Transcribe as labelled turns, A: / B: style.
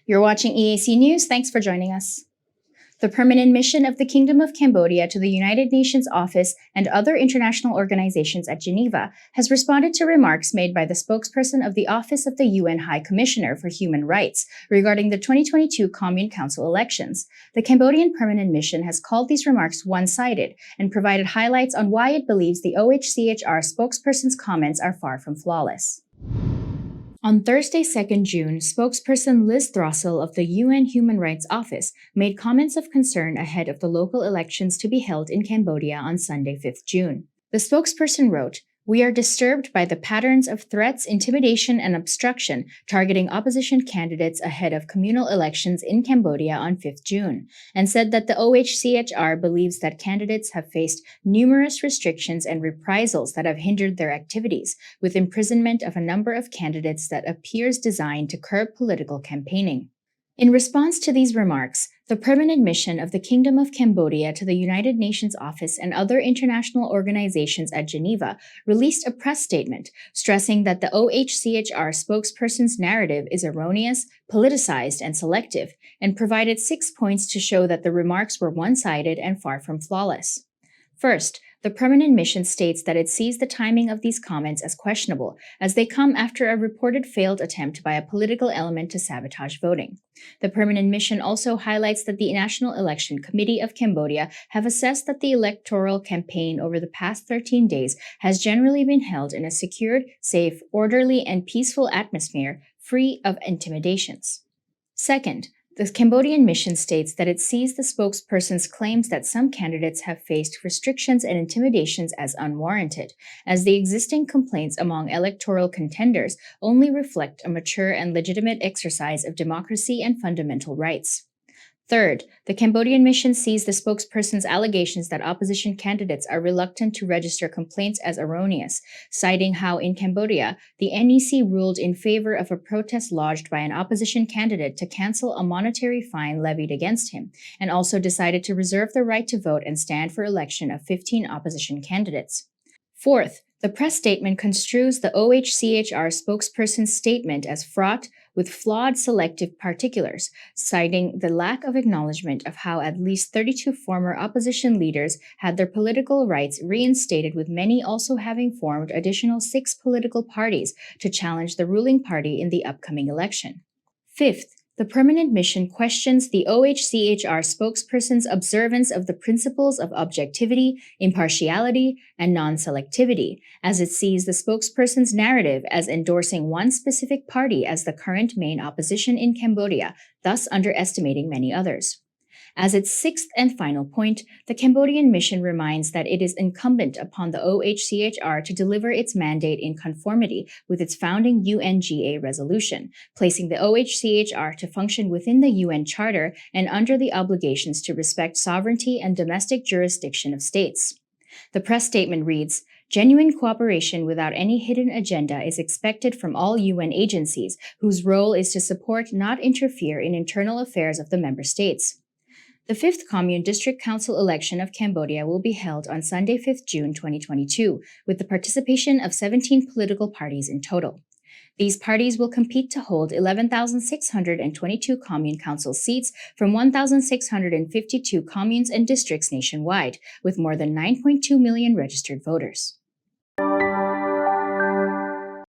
A: You're watching EAC News. Thanks for joining us. The Permanent Mission of the Kingdom of Cambodia to the United Nations Office and other international organizations at Geneva has responded to remarks made by the spokesperson of the Office of the UN High Commissioner for Human Rights regarding the 2022 Commune Council elections. The Cambodian Permanent Mission has called these remarks one-sided and provided highlights on why it believes the OHCHR spokesperson's comments are far from flawless. On Thursday, 2nd June, spokesperson Liz Throssell of the UN Human Rights Office made comments of concern ahead of the local elections to be held in Cambodia on Sunday, 5th June. The spokesperson wrote, "We are disturbed by the patterns of threats, intimidation, and obstruction targeting opposition candidates ahead of communal elections in Cambodia on 5th June, and said that the OHCHR believes that candidates have faced numerous restrictions and reprisals that have hindered their activities, with imprisonment of a number of candidates that appears designed to curb political campaigning." In response to these remarks, the Permanent Mission of the Kingdom of Cambodia to the United Nations Office and other international organizations at Geneva released a press statement stressing that the OHCHR spokesperson's narrative is erroneous, politicized, and selective, and provided 6 points to show that the remarks were one-sided and far from flawless. First, the Permanent Mission states that it sees the timing of these comments as questionable, as they come after a reported failed attempt by a political element to sabotage voting. The Permanent Mission also highlights that the National Election Committee of Cambodia have assessed that the electoral campaign over the past 13 days has generally been held in a secured, safe, orderly, and peaceful atmosphere, free of intimidations. Second, the Cambodian mission states that it sees the spokesperson's claims that some candidates have faced restrictions and intimidations as unwarranted, as the existing complaints among electoral contenders only reflect a mature and legitimate exercise of democracy and fundamental rights. Third, the Cambodian mission sees the spokesperson's allegations that opposition candidates are reluctant to register complaints as erroneous, citing how in Cambodia, the NEC ruled in favor of a protest lodged by an opposition candidate to cancel a monetary fine levied against him, and also decided to reserve the right to vote and stand for election of 15 opposition candidates. Fourth, the press statement construes the OHCHR spokesperson's statement as fraught with flawed selective particulars, citing the lack of acknowledgement of how at least 32 former opposition leaders had their political rights reinstated, with many also having formed additional 6 political parties to challenge the ruling party in the upcoming election. Fifth, the Permanent Mission questions the OHCHR spokesperson's observance of the principles of objectivity, impartiality, and non-selectivity, as it sees the spokesperson's narrative as endorsing one specific party as the current main opposition in Cambodia, thus underestimating many others. As its 6th and final point, the Cambodian mission reminds that it is incumbent upon the OHCHR to deliver its mandate in conformity with its founding UNGA resolution, placing the OHCHR to function within the UN Charter and under the obligations to respect sovereignty and domestic jurisdiction of states. The press statement reads, "Genuine cooperation without any hidden agenda is expected from all UN agencies, whose role is to support, not interfere in internal affairs of the member states." The 5th Commune District Council election of Cambodia will be held on Sunday, 5th June 2022, with the participation of 17 political parties in total. These parties will compete to hold 11,622 Commune Council seats from 1,652 communes and districts nationwide, with more than 9.2 million registered voters.